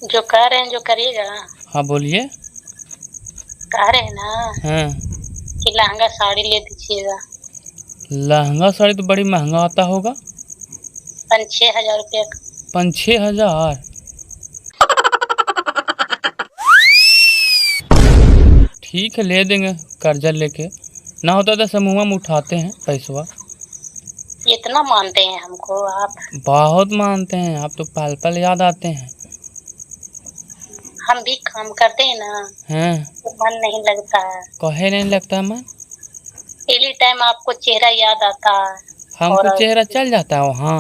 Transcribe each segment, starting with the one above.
जो कह रहे हैं जो करिएगा। हाँ बोलिए। कह रहे हैं ना हाँ, कि लहंगा साड़ी ले दीजिएगा। लहंगा साड़ी तो बड़ी महंगा आता होगा। 5-6 हज़ार रुपया का। 5-6 हज़ार? ठीक है, ले देंगे कर्जा लेके। ना होता तो समूह में उठाते हैं पैसवा। इतना मानते हैं हमको आप? बहुत मानते हैं, आप तो पल पल याद आते हैं। हम भी काम करते हैं ना हैं? तो मन नहीं लगता है। कहे नहीं लगता मन? एनी टाइम आपको चेहरा याद आता है। हमको और चेहरा चल जाता है वहाँ।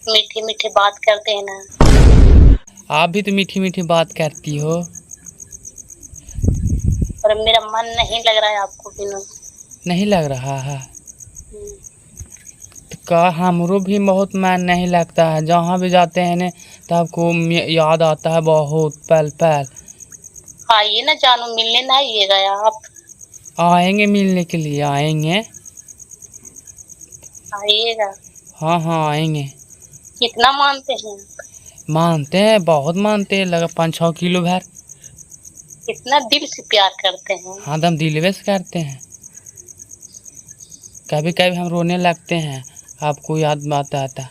मीठी मीठी बात करते हैं ना। आप भी तो मीठी मीठी बात करती हो। और मेरा मन नहीं लग रहा है आपको बिना। नहीं लग रहा है तो का हमरो भी बहुत मन नहीं लगता है। जहाँ भी जाते हैं ने तो आपको याद आता है बहुत पल पल। आइए ना जानू, मिलने ना आइएगा आप? आएंगे, मिलने के लिए आएंगे। आइएगा। हाँ हाँ आएंगे। कितना मानते हैं? मानते हैं, बहुत मानते हैं, लगा 5-6 किलो भर। कितना दिल से प्यार करते हैं। हाँ दम दिलवे से करते हैं। कभी कभी हम रोने लगते हैं, आपको याद आता आता।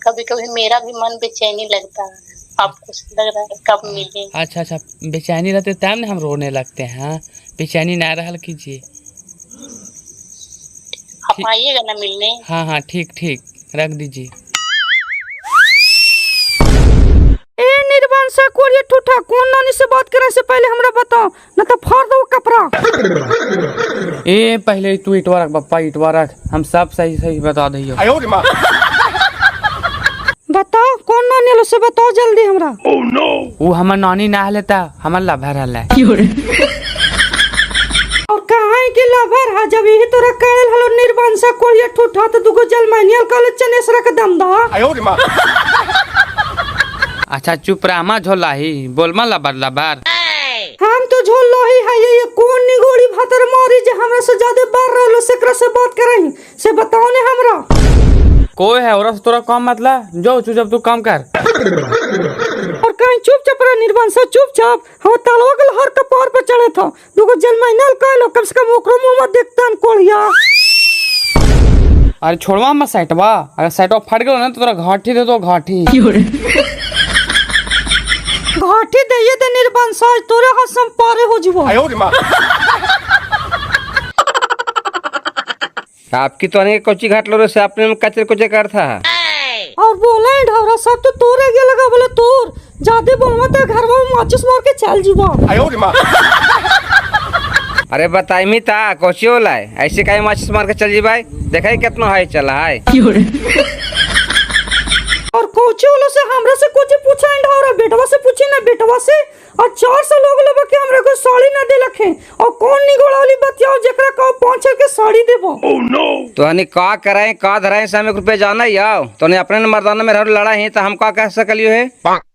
कभी कभी मेरा भी मन बेचैनी लगता है। आपको लग रहा है कब मिले। अच्छा अच्छा, बेचैनी रहते तब ना हम रोने लगते हैं। बेचैनी ना रहल कीजिए। आप आइएगा ना मिलने। हाँ हाँ ठीक ठीक, रख दीजिए। ए निर्वंशा कोरिया ठूठा, कौन नानी से बात करे से पहले हमरा बताओ, न तो फाड़ दो कपड़ा। ए पहले तू इटवा रख पप्पा, इटवा रख, हम सब सही सही बता दियो। बताओ कौन नानी लो से बताओ जल्दी हमरा। ओह नो, वो हमर नानी ना लेता, हमर लभर रहला। और कहाँ के लवर है जब यही तोरा करल हलो निर्वंशा कोरिया ठूठा तो दुगो जलमैनियल कॉलेज चनेसरा के दम दा। अच्छा चुप रहा, मा झोलाही बोल मा लबर लबर। हम तो झोल लोही है ये कौन निगोड़ी भातर मारी जे हमरा से ज्यादा बार रहलो सेकरा से बात करही से बताओ ने हमरा। कोई है और तोरा काम मतलब जो जब तू काम कर। और कहीं चुपचाप रह निर्वंशा, चुपचाप। हम तलवा के हर कपार पे चढ़े था दुगो जलमैनियल कॉलेज, कम से कम ओकरो मुंह में देखतन कोरिया। अरे छोड़वा मत साइटवा, अगर साइटवा फट गयो ना तो तोरा घाटी दे दो, घाटी। घाटी दे दे निर्वंशा, तोरे हसम पारे हो जीवो। आपकी तो अनेक कोची घाट लो से आपने में कचरे कुचे कर था। और बोला है ढावरा सब तो तोरे के लगा बोले तोर ज्यादा बोलवा तो घर में माचिस मार के चल जीवा। अरे बताई मी ता कोची होला है ऐसे काहे माचिस मार के चल जी भाई, देखा ही कितना है चला है। और कोची वालों से हमरा से कुछ पूछा है ढावरा, बेटवा से पूछी ना बेटवा से। और 400 लोग लबा के हमरे को साड़ी ना दे लखे। और कौन निगोड़ा वाली बतियाओ जेकरा को 5 के साड़ी देबो। ओह नो, तो हनी का कराए का धराए से हमें रुपए जाना ही आओ तो ने अपने मर्दाना में लड़ा ही तो हम का कह सकलियो है।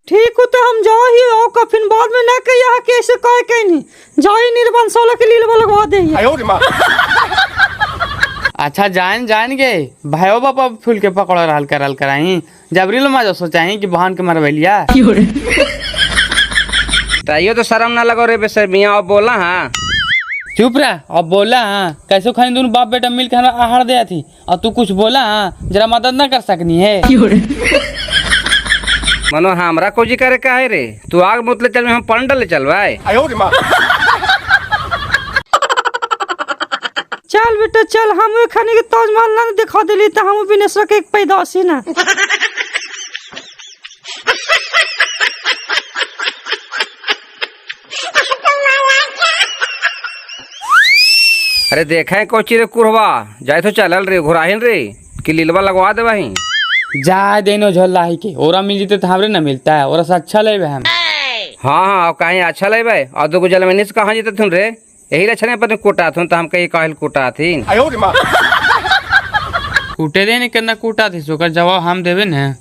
ठीक हो तो हम जाओ ही आओ का फिर बाद में ना कहिया के ऐसे कहे कहनी जाई निर्वंशा के लिए लगवा दे। अच्छा जान गे भाइयों बापा फूल के पकड़ रहल करल कराई जबरी लो मजा सोचाही कि बहन के मरवैलिया। ताइयो तो शर्म ना लगो रे बेसर मियां, अब बोला। हाँ चुप रहा, अब बोला। हाँ कैसे खानी दोनों बाप बेटा मिल के हमें आहार दिया थी और तू कुछ बोला। हाँ जरा मदद ना कर सकनी है। मनो हमरा कोजी करे का है रे, तू आग मुतले चल में हम पंडल ले चल भाई। चल बेटा चल, हम खाने के ताजमहल ना दिखा दिली तो हम बिनेश्वर के एक पैदाशी ना। अरे देखा है कोची रे कुरवा जाए तो चलल रे घुराहिन रे कि लीलवा लगवा दे वहीं। जा देनो झोला ही के ओरा मिल जीते तो हमरे ना मिलता है, ओरा से अच्छा ले हम। हाँ हाँ कहीं अच्छा ले भाई, और दो जल में कहाँ जीते थुन रे, यही लक्षण पर कोटा थुन तो हम कहीं काहिल कोटा थी। कूटे दे नहीं करना कूटा थी सोकर जवाब हम देवे न।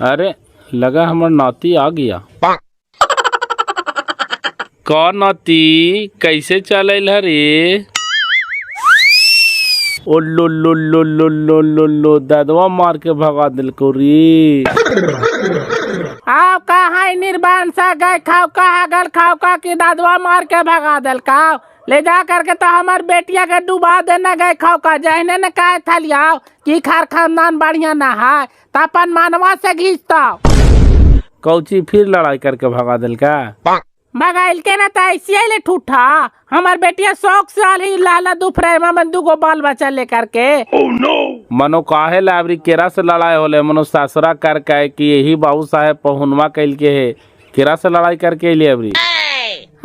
अरे लगा हमर नाती आ गया। का नाती कैसे चल रे? ओ लो दादवा मार के भगा दिल को रे। आओ कहा निर्बान सा गए खाओ कहा गल खाओ का की दादवा मार के भगा दिल का ले जा करके तो हमार बेटिया के डुबा देना गए खाओ का जहने ने कहे था लियाओ कि खार खानदान बढ़िया ना है तपन मानवा से घींचता कौची फिर लड़ाई करके भगा दिल का। भगाइल के ना तो ऐसे ले ठूठा हमार बेटिया शौक साल ही लाला दुफरेमा में दुगो बाल बच्चा लेकर के। मनो काहे लाबरी केरा से लड़ाई होले मनो सासुरा कर के कि यही बाबू साहेब पहुनवा कैल के है केरा से लड़ाई करके लिए अबरी।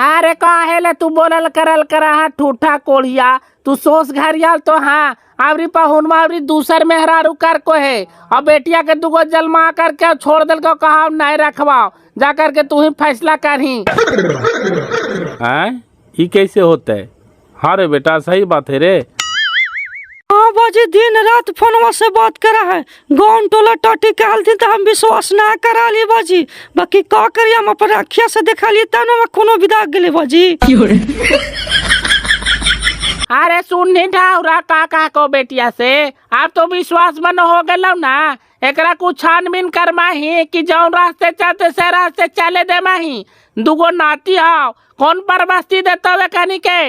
अरे काहे ले तू बोलल करल करा ठूठा कोढ़िया तू सोच घरियाल तो हाँ अबरी पहुनवा अबरी दूसर मेहरारू कर को है और बेटिया के दुगो जलमा करके छोड़ दिल को कहा नहीं रखवाओ जा करके तू ही फैसला करही। हैं ये कैसे होता है। हाँ रे बेटा सही बात है रे। हाँ बाजी दिन रात फोनवा से बात करा है गाँव टोला टोटी कहलथिन तो हम विश्वास ना करा ली बाजी बाकी का करिए हम अपन अखिया से देखा लिए तब हम कोनो विदा गेले बाजी। अरे सुन नहीं ढाउरा काका को बेटिया से अब तो विश्वास मन हो गलो ना एकरा कुछ छानबीन कर माही कि जौन रास्ते चाहते से रास्ते चले दे माही दुगो नाती हाव कौन पर बस्ती देता वे कनी के।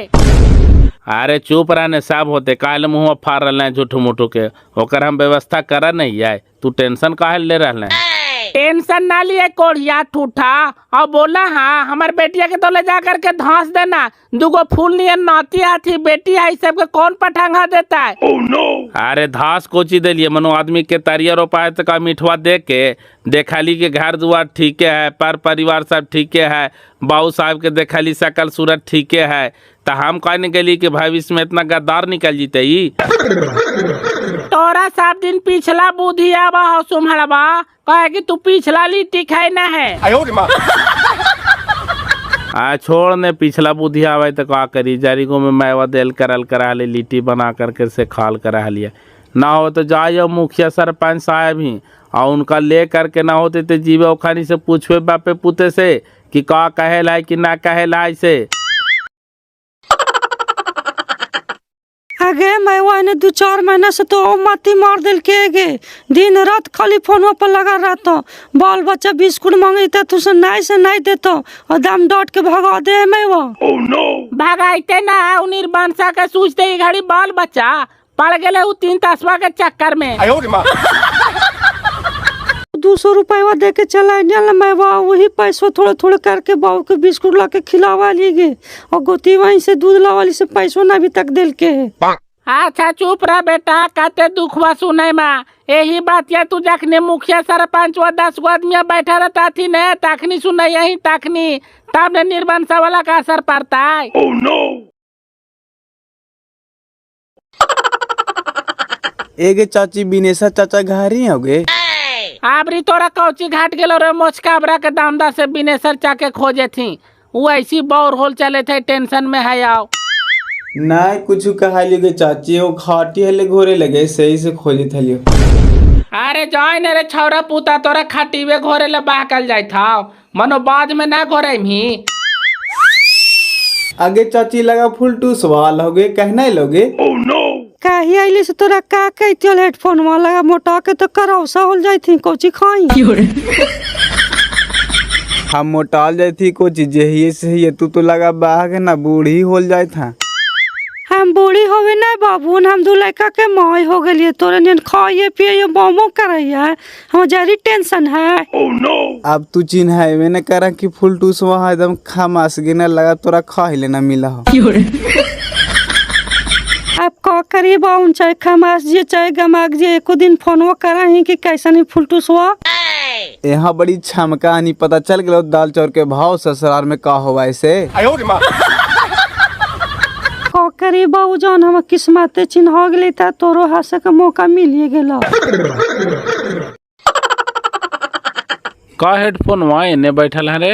अरे चुप रहने सब होते काल मुँह फाड़ रहे हैं झूठू मुठू के ओकर हम व्यवस्था करा नहीं आए तू टेंशन काहे ले रहे हैं। टेंशन ना लिए कोढ़िया ठूठा और बोला हाँ हमारे बेटिया के तो ले जा करके धंस देना दुगो फूल नियन नाती हाथी बेटी है सबके कौन पठांगा देता है। अरे धास कोची दिलिए मनो आदमी के तरिया रोपाए तो का मिठवा देख के देखाली के घर दुआर ठीक है पर परिवार सब ठीक है बाबू साहब के देखाली शकल सूरत ठीक है तो हम कहने गली कि भविष्य में इतना गद्दार निकल जीते ही। तोरा सब दिन पिछला बुद्धि आवा हो सुमहड़वा कहे कि तू पिछला लिट्टी खाए ना है। छोड़ ने पिछला बुद्धि आवे तो का करी जारीगो में मैवा देल करल करा ले लिट्टी बना करके से खाल करा लिया ना हो तो जाइए मुखिया सरपंच साहब ही और उनका ले करके ना होते तो जीवे ओखानी से पूछवे बापे पुते से कि का कहे लाई कि ना कहे लाई से। आगे मैं वाने 2-4 महीना से तो माती मार दिल के गे दिन रात खाली फोन पर लगा रहता बाल बच्चा बिस्कुट मांगते तू से नहीं देता और दम डॉट के भगा दे मैं वो। भगाइते ना निर्बान सा के सोचते घड़ी बाल बच्चा पड़ गए 3 तस्वा के चक्कर में 200 रुपया दे के चला मैं वही पैसा थोड़ा थोड़ा करके बाबू के बिस्कुट ला के खिलावा लिए और गोती वहीं से दूध लावाली से पैसों ना अभी तक दिल के है। अच्छा चुप रह बेटा कहते दुखवा सुने माँ यही बात या तू जखने मुखिया सरपंच व 10 गो आदमी बैठा रहता थी न तखनी सुने यही तखनी तब ने निर्बंसा वाला का असर पड़ता है। एगे चाची बिनेशा चाचा घर ही होगे आबरी तोरा कौची घाट गेलो रे मोचकाबरा के दामदा से बिनेसर चाके खोजे थी वो ऐसी बौर होल चले थे टेंशन में है आओ नहीं कुछ कहा लियो चाची वो खाटी हले घोरे लगे सही से खोजे थलियो। अरे जाए न रे छौरा पुता तोरा खटीवे घोरे ले बहकल जाय था मनो बाद में ना घोरे मी आगे चाची लगा फुल टू सवाल होगे कहना ही लोगे। कही आइले से तोरा का कहती हेडफोन में लगा मोटा के तो करौसा होल जाई थी कोची खाई हम मोटाल जाई थी को चीज यही से ये तू लगा बाग ना बूढ़ी होल जाए था। हम बूढ़ी होवे ना बाबू हम दू लड़का के माई हो गलिए तोरे नियन खाइए पिए बमो करैया हम जारी टेंशन है। अब तू चिन्ह है मैंने करा कि फुल टू वहाँ एकदम खामास गिना लगा तोरा खा ही लेना मिला हो। अब का करिए बाउन चाहे खमास जी चाहे गमाग जी एको दिन फोनवा करा ही कि कैसा नहीं फुलटूसवा यहाँ बड़ी छमका नहीं पता चल गया दाल चाउर के भाव ससुराल में का होवा ऐसे। का करिए बाबू जान हम किस्मते चिन्ह गले था तोरो हंसे का मौका मिलिए गेला। का हेडफोन वहाँ ने बैठल है रे।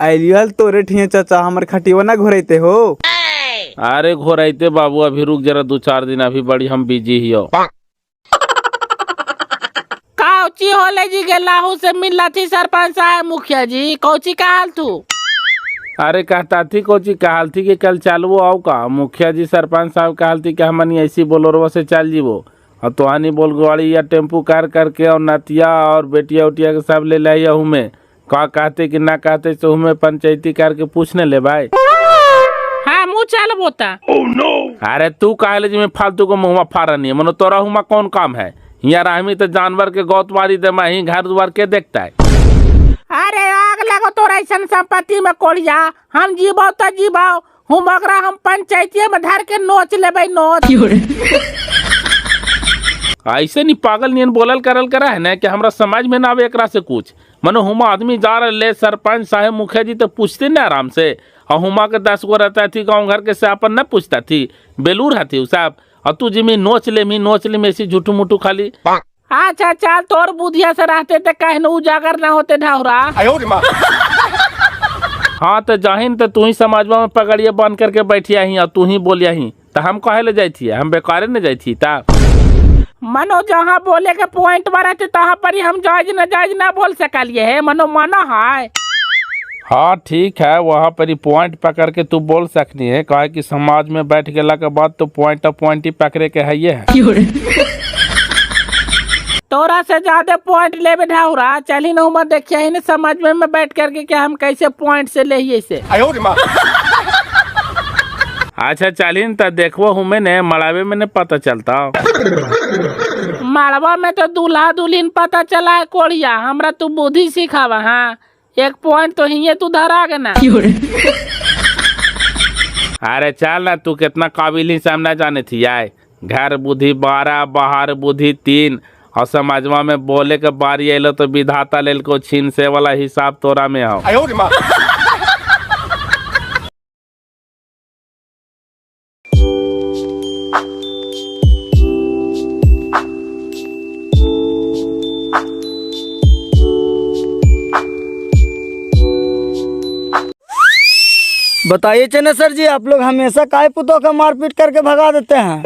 आइलियल तोरे ठिया चाचा हमर खटिवा ना घोरैते हो। अरे घोरैते बाबू अभी रुक जरा 2-4 दिन अभी बड़ी हम बिजी ही हो। कौची होले जी के लाहू से मिलला थी सरपंच साहब मुखिया जी कौची का हाल तू अरे कहता थी कोची कहल थी कि कल चालू आओ का मुखिया जी सरपंच साहब कहल थी कि हमनी ऐसी बोलोरवा से चल जीवो और तोहानी बोल गाड़ी या टेम्पू कार करके और नतिया और बेटिया उटिया के सब ले लिया हमें का कहते कि ना कहते तो हमें पंचायती करके पूछने ले भाई। हाँ मुँह चल बोता। अरे तू कहले जी में फालतू को मुँह फाड़ा नहीं है मनो तोरा हुआ कौन काम है यहाँ रहमी तो जानवर के गौत मारी दे मैं घर द्वार के देखता है। अरे आग लगो तोरा ऐसा संपत्ति में कोड़िया हम जीवो तो जीवो हूँ मगरा हम पंचायती में धर के नोच ले नोच। ऐसे नहीं पागल नियन बोलल करल करा है ना कि हमरा समझ में ना आवे एकरा से कुछ मनो हुमा आदमी जा रहे ले सरपंच साहब मुखिया जी तो पूछते ना आराम से और हुमा के 10 गो रहता थी गाँव घर के सापन न पूछता थी बेलूर हती साहब और तू जिमी नोच ले में ऐसी झूठू मुठू खाली। अच्छा चल तोर बुधिया से रहते थे कहीं उजागर ना होते ढाउरा। हाँ तो जाहिन तो तू ही समाजवा में पकड़िए बंद करके बैठिया ही और तू ही बोलिया ही तो हम कहे ले जाई थी हम बेकारे न जाई थी ता मनो जहाँ बोले के पॉइंट में रहते तहाँ पर ही हम जायज ना बोल सकलिए है मनो माना है। हाँ ठीक है वहाँ पर ही पॉइंट पकड़ के तू बोल सकनी है कहे कि समाज में बैठ गेला के बाद तो पॉइंट ही पकड़े के है ये है। तोरा से ज्यादा पॉइंट ले ढाउरा चली न मत देखिए ही न समझ में बैठ करके कि हम कैसे पॉइंट से ले से। अच्छा चलिन तो देखो हमें ने मड़ावे में ने पता चलता मड़वा में तो दूल्हा दुल्हन पता चला है कोड़िया हमरा तू बुद्धि सिखावा। हाँ एक पॉइंट तो ही तू धरा गे ना। अरे चल ना तू कितना काबिल ही सामने जाने थी आए घर बुद्धि 12 बाहर बुद्धि 3 और समाजवा में बोले के बारी अलो तो विधाता लेल को छीन से वाला हिसाब तोरा में हो। बताइए चने सर जी आप लोग हमेशा काय पुतों का मारपीट करके भगा देते हैं।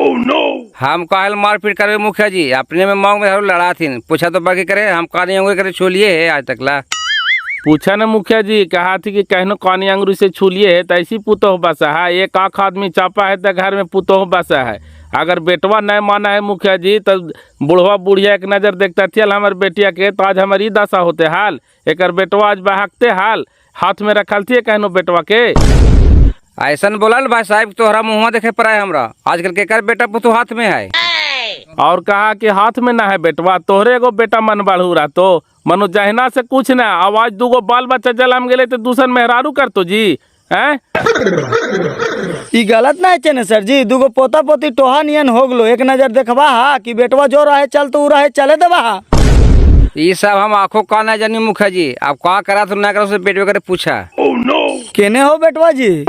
हम कहल मारपीट करे मुखिया जी अपने में मांग में लड़ा थी पूछा तो बाकी करे हम कानी अंगूरी करे छोलिए है आज तक ला। पूछा न मुखिया जी कहा थी कि कहनो कानी अंगूरी से छूलिए है तो ऐसी पुतोह बसा है एक आँख आदमी चापा है तो घर में पुतोह बसा है। अगर बेटवा नहीं माना है मुखिया जी तो बुढ़वा बुढ़िया एक नजर देखता थी हमारे बेटिया के तो आज हमारी दशा होते हाल एक बेटवा आज बहाकते हाल हाथ में रखल थी कहनो बेटवा के। ऐसा बोलल भाई साहब तोहरा मुँह देखे पर है हमरा आजकल के कर बेटा पुतु हाथ में है और कहा कि हाथ में ना है बेटवा तोहरे एगो बेटा मन बढ़ू रहा तो मनो जहना से कुछ ना आवाज दूगो बाल बच्चा जलाम गेले तो दूसर मेहरारू कर तो जी हैं। ई गलत ना है चने सर जी दूगो पोता पोती टोहा नियन हो गलो एक नजर देखवा हा कि बेटवा जो रहे चल तो रहे चले देवा हा। ये सब हम आंखों का ना जानी मुखिया जी आप क्या करा तो ना करा उसे बेटवे करे पूछा। केने हो बेटवा जी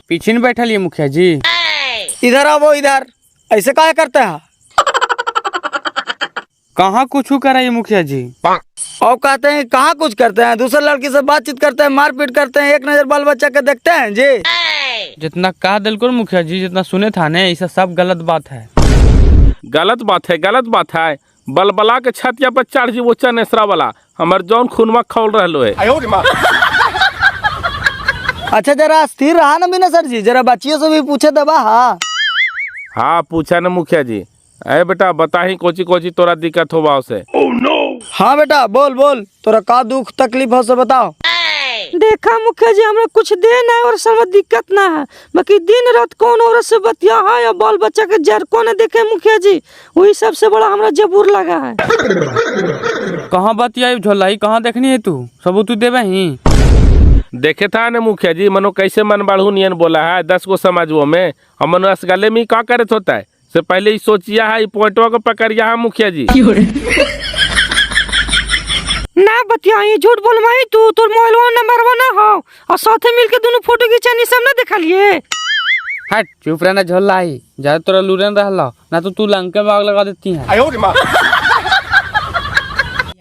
पीछे में बैठा लिए मुखिया जी। इधर आओ इधर ऐसे काहे करते हैं कहाँ कुछ कराइए मुखिया जी। और कहते हैं कहाँ कुछ करते हैं दूसरे लड़की से बातचीत करते हैं मारपीट करते हैं एक नजर बाल बच्चा के देखते हैं जी। जितना कहा दिल को मुखिया जी जितना सुने था ने ऐसा सब गलत बात है। गलत बात है बलबला के छतिया पर चढ़ जी वो चनेसरा वाला हमार जौन खूनवा खोल रहा है। अच्छा जरा स्थिर रहा ना बिना सर जी जरा बच्चियों से भी पूछे दबा। हाँ पूछा न मुखिया जी अरे बेटा बता ही कोची तोरा दिक्कत होगा उसे। हाँ बेटा बोल बोल तोरा का दुख तकलीफ हो से बताओ। देखा मुखिया जी हमरा कुछ देना है और सब दिक्कत ना है बाकी दिन रात कौन औरत से बतिया है या बाल बच्चा के जर को न देखे मुखिया जी वही सबसे बड़ा हमरा जबूर लगा है। कहाँ बतिया झोलाई कहाँ देखनी है तू सबूत तू देवे ही देखे था ने मुखिया जी मनो कैसे मन बढ़ू नियन बोला है 10 गो समाजों में और मनो असगले में क्या करे होता है से पहले ही सोचिया है पॉइंटवा को पकड़िया है मुखिया जी। ना बतियाई झूठ बोलवाई तू तोर मोबाइल नंबर ना हो और साथे मिलके दोनों फोटो खींचानी सब ना देखा लिए। हट चुप रहना झोलाई ज्यादा तोरा लूरन रहला ना तो तू लंके में आग लगा देती है।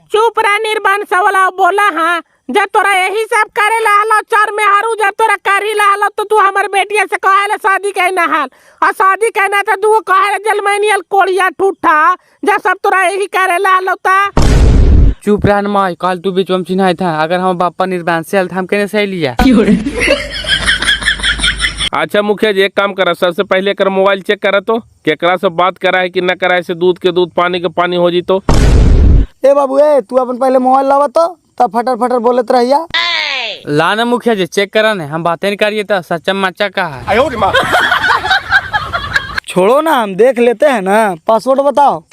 चुप रह निर्बान सवाला बोला। हाँ जब तोरा यही सब करे ला चार में हरू जब तोरा कर ही ला तो तू हमारे बेटिया से कहे शादी कहना हाल और शादी कहना तो तू कहे जलमैनियल कोड़िया ठूठा जब सब तोरा यही करे ला चुप रह माई, कल तू बीच में चिन्हाई था, अगर हम बापा निर्बान से आयल था हम कहने से लिया। अच्छा मुखिया जी एक काम करा, सबसे पहले कर मोबाइल चेक करा तो केकरा से बात करा है कि न करा है, से दूध के दूध पानी के पानी हो जी तो। ए बाबू ए तू अपन पहले मोबाइल लावा तो तब फटर फटर बोलत रहिया। ला ना मुखिया जी चेक करा ने, हम बातें नहीं करिए तो सच्चा मच्चा का है। छोड़ो ना हम देख लेते हैं ना, पासवर्ड बताओ।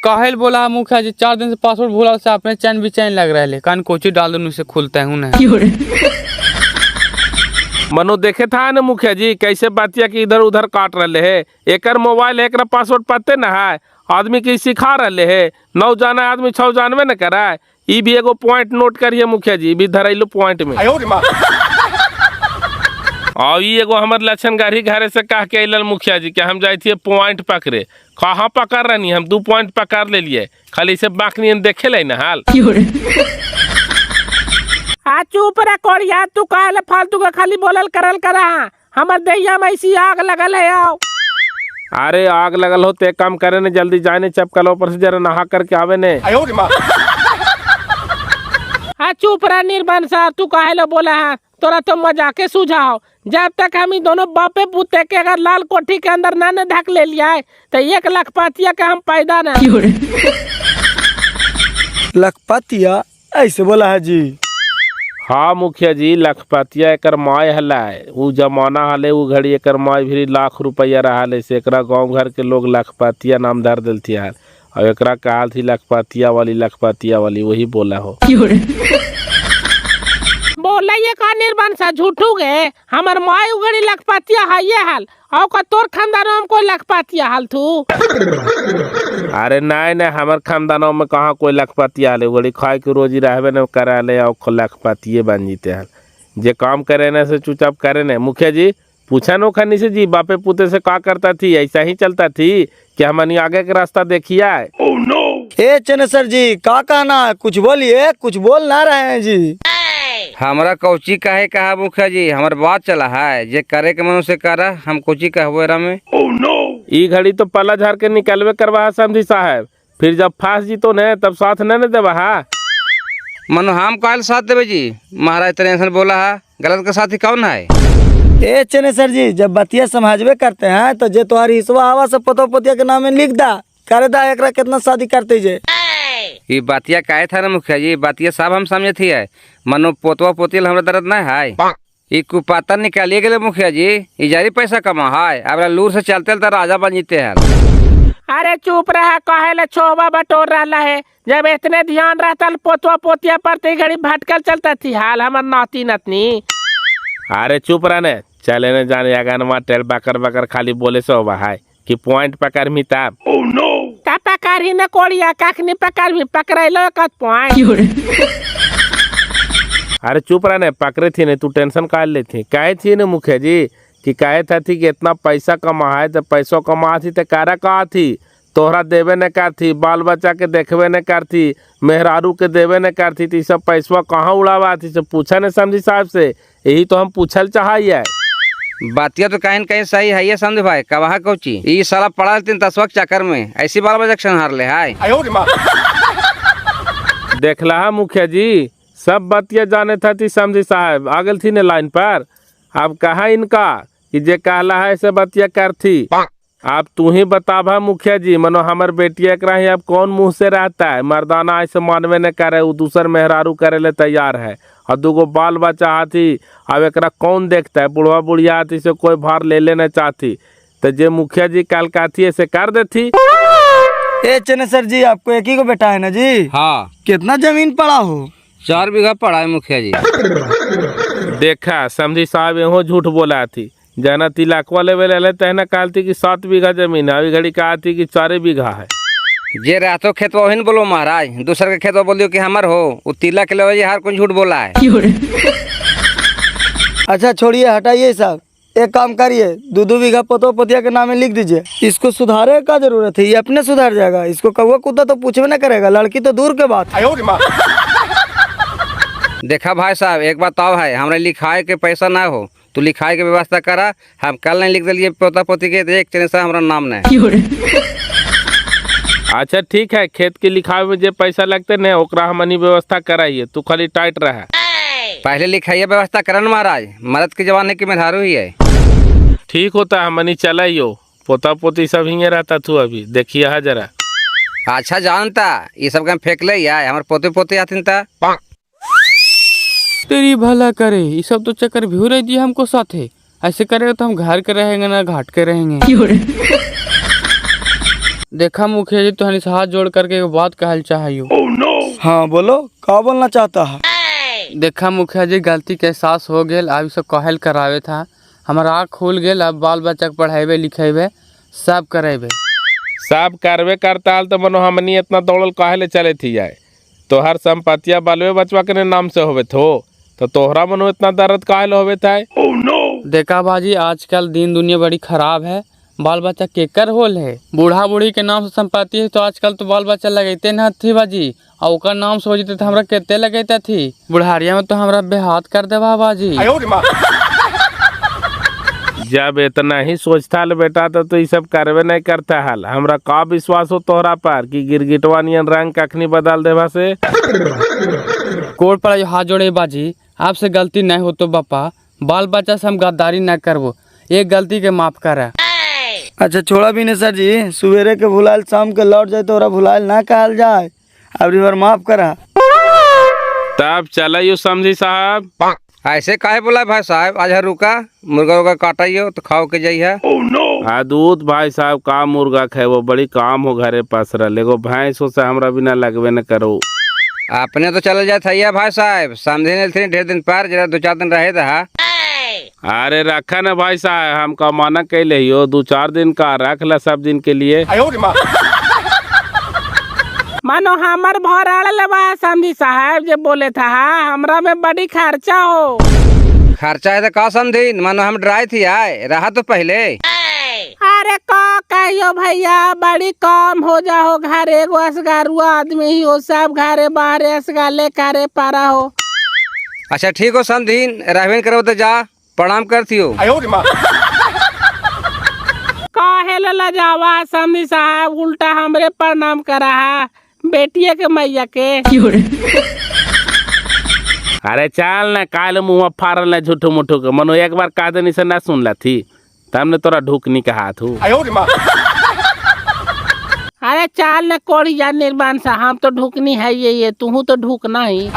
काहेल बोला मुखिया जी, 4 दिन से पासवर्ड भूला से अपने चैन भी चैन लग रहा है, कान कोची डाल दूं से खुलता हूँ ना। मनो देखे था ना मुखिया जी कैसे बातिया की इधर उधर काट रहे है, एकर मोबाइल एक पासवर्ड पते न है, आदमी की सिखा रहे है, 9 जाना आदमी 6 जानवे न करा है। ई भी एगो पॉइंट नोट करिए मुखिया जी, भी धरैलो पॉइंट में। और ई एगो हमर लक्षण गाड़ी घरे से कह के अल मुखिया जी कि हम जाइए पॉइंट पकड़े, कहाँ पकड़ रही हम 2 पॉइंट पकड़ ले लिए, खाली से बाकनी देखे ले ना हाल। आ चुप रे कोड़िया, तू काहे फालतू के खाली बोलल करल करा, हमर देहिया में ऐसी आग लगल है। आओ अरे आग लगल हो ते काम करे ने, जल्दी जाए ने चपकल ऊपर से जरा नहा करके आवे ने। हाँ चुप रहा निर्बन साहब, तू काहे लो बोला है, तोरा तो मजाके सुझाओ। जब तक हम ही दोनों बापे पुते के अगर लाल कोठी के अंदर न ढक ले लिया है तो 1 लखपतिया के हम पैदा ना। लखपतिया ऐसे बोला है जी? हाँ मुखिया जी लखपतिया एकर माय हलाय, उ जमाना हले उ घड़ी एकर माय भी लाख रुपया रहा से एकरा गांव घर के लोग लखपतिया नाम धर दिलती है, और एकरा कहल थी लखपतिया वाली, वही बोला हो। बोला ये का निर्बन सा झूठू गे, हमर माय उगड़ी लखपतिया है ये हाल, और का तोर खानदानों में कोई लखपतिया हाल थू? अरे नहीं हमार खानदानों में कहाँ कोई लखपतिया हाल, उगड़ी खाए के रोजी रहबे न करा ले और लखपतिये बन जीते हाल। जे काम करे न से चुपचाप करे न। मुखिया जी पूछा नो खनी से जी बापे पुते से का करता थी, ऐसा ही चलता थी कि हमनी आगे के रास्ता देखिया है। ए चनेसर जी का कहना, कुछ बोलिए, कुछ बोल ना रहे हैं जी। हमरा कोची काहे कहा मुखिया जी, हमार बात चला है, जे करे के मनो से करा, हम कोची कहबो एरा में। ई घड़ी तो पल्ला झाड़ के निकलवे करवा समझी साहब, फिर जब फांस जीतो न तब साथ न देवा है। मनो हम काल साथ देवे जी, महाराज टेंशन बोला है, गलत का साथी कौन है? ए चनेसर जी जब बतिया समझबे करते हैं तो जे तुम्हारी हिस्सा आवा सब पतो पतिया के नाम में लिख दा, करे दा एकरा कितना शादी करते जे। ये बातिया काहे था ना मुखिया जी, बातिया सब हम समझे थी है, मनो पोतवा पोतिल हमरा दर्द न है। ये कुपाता निकालिए गए मुखिया जी, इजारी पैसा कमा है, अब लूर से चलते तो राजा बन जीते हैं। अरे चुप रहा, काहे ले छोबा बटोर रहा है, जब इतने ध्यान रहता पोतवा पोतिया पर ते घड़ी भटकल चलता थी हाल हमर नाती नतनी। अरे चुप रहने, चले न जाने अगनमा टेल बकर खाली बोले से होबा है कि पॉइंट पकड़ मी तब। का पकड़ ही न कोड़िया, कखनी पकड़ भी पकड़ैलो एक पॉइंट। अरे चुप रहने, पकड़े थी ने तू टेंशन काट ले थी, कहे थी न मुखिया जी कि कहे था थी कि इतना पैसा कमा है तो पैसों कमा थी तो कारा कहा थी, तोहरा देवे न कर थी, बाल बच्चा के देखवे न कर थी, मेहरारू के देवे न कर थी, तो सब पैसवा कहाँ उड़ावा थी, सब पूछा न समझी साहब से, यही तो हम पूछल चाहिए। बातिया तो कहीं कहीं सही है ये समझ भाई, कहा कोची ये साला पढ़ा लेते 10 वक्त चक्कर में ऐसी बाल बच्चा हार ले है। देखला मुखिया जी सब बातिया जाने था थी समझी साहब, आगल थी ने लाइन पर, अब कहा इनका कि जे कहला है ऐसे बातिया कर थी। आप तू ही बताबा मुखिया जी, मनो हमर बेटिया एक रही अब कौन मुंह से रहता है, मर्दाना ऐसे मानवे न करे, वो दूसर मेहरारू करे ले तैयार है, और 2 बाल बच्चा हाथी, अब एकरा कौन देखता है, बुढ़वा बुढ़िया हाथी से कोई भार ले लेना चाहती, तो जे मुखिया जी कल कहती ऐसे कर देती। ए चनेसर जी आपको एक ही को बेटा है ना जी? हाँ। कितना जमीन पड़ा हो? 4 बीघा पड़ा है मुखिया जी। देखा समझी साहब एहो झूठ बोला थी, जना तिलक वाले वेले तहना कहती कि 7 बीघा जमीन है, अभी घड़ी कहा थी कि 4 बीघा है। जे रहतो खेत वही न बोलो महाराज, दूसर के खेत बोलियो कि हमार हो, वो तिलक ले वजह हर कोई झूठ बोला है। अच्छा छोड़िए हटाइए साहब, एक काम करिए 2 बीघा पतो पतिया के नाम में लिख दीजिए, इसको सुधारे का जरूरत है, ये अपने सुधार जाएगा, इसको कौवा कुत्ता तो पूछवे न करेगा, लड़की तो दूर के बात। देखा भाई साहब एक बात आओ है, हमारे लिखाए के पैसा ना हो तो लिखाए के व्यवस्था करा, हम कल नहीं लिख दिलिए पोता पोती के, एक चने से हमारा नाम नहीं। अच्छा ठीक है, खेत के लिखावे में जे पैसा लगते न ओकरा हमनी व्यवस्था कराइए, तू खाली टाइट रहा। पहले लिखाइए व्यवस्था करन महाराज, मर्द के जवान की मेहरारू ही है। ठीक होता, हमनी चलाइयो, पोता पोती सब हिंगे रहता तू अभी देखिए हा जरा। अच्छा जानता ये सब काम फेंक ले यार, हमारे पोते पोते आथिन ता। तेरी भला करे, ये सब तो चक्कर भी रह दिया हमको साथे। ऐसे करेगा तो हम घर के रहेंगे ना घाट के रहेंगे। देखा मुखिया जी, तुहनी से हाथ जोड़ करके एक बात कहल चाहिए। हाँ बोलो, का बोलना चाहता है? देखा मुखिया जी, गलती के एहसास हो गया, अब सब कहल करावे था, हमारा आँख खुल गया, अब बाल बच्चा के पढ़ेबे लिखेबे सब करेबे। सब करवे करता हाल तो मनो हमनी इतना दौड़ल काहे ले चले थी जाए, तो हर संपत्तिया बालवे बचवा के नाम से होवे तो तोहरा मनो इतना दर्द काहे ले होवे था। देखा बाजी, आजकल दिन दुनिया बड़ी खराब है, बाल बच्चा केकर होल है, बूढ़ा बूढ़ी के नाम से संपत्ति है तो आजकल तो बाल बच्चा लगेते न थी बाजी, और ओकर नाम से हो जते तो हमरा केते लगेता थी, बुढ़ारिया में तो हमरा बेहाथ कर देवा बाजी। जब इतना ही सोचता ले बेटा तो ये सब करवे नहीं करता हाल, हमरा का विश्वास हो तोहरा पर कि गिरगिटवा नियन रंग कखनी बदल देवा से। कोर्ट पर हाथ जोड़े बाजी, आपसे गलती नहीं हो तो बापा, बाल बच्चा से हम गद्दारी न करबो, एक गलती के माफ करे। अच्छा छोड़ा भी नहीं सर जी, सवेरे के भुलाल शाम के लौट जाए तो ओरा भुलाल ना कहल जाए, अब बार माफ करा। तब चलो समझी साहब। ऐसे काहे बोला भाई साहब, आज रुका मुर्गा उर्गा काटाइयो तो खाओ के जाइए। दूध भाई साहब का मुर्गा खाए, वो बड़ी काम हो घरे पास रह, एगो भैंस से हमरा बिना लगवे न करो। अपने तो चल जाए था भाई साहब, समझे नहीं ढेर दिन पर, जरा 2-4 दिन रहे था। अरे रखा न भाई साहब, हमका माना कैले हो 2-4 दिन का रख ला सब दिन के लिए। मानो हमर भराड़ लबा समझी साहब जे बोले था हमरा में बड़ी खर्चा हो। खर्चा है तो का समझी, मानो हम डराए थी आए रहा तो पहले। अरे का कहियो भैया, बड़ी कम हो जाओ, घर एगो असगारुआ आदमी ही हो, सब घरे बाहरे असगाले करे पारा हो। अच्छा ठीक हो समझीन, रहबेन करो तो जा, प्रणाम करती हो। काहे ला जावा समझी साहब, उल्टा हमरे प्रणाम करा है, बेटिया के मैया के। अरे चल न, काल मुँह फाड़ल न झूठो मुठो के, मनो एक बार कह देनी से न सुनला थी, तमने तोरा ढूकनी का हाथ हूँ। अरे चाल न कोड़ी या निर्माण सा, हम तो ढूकनी है ये तू तो ढूकना ही।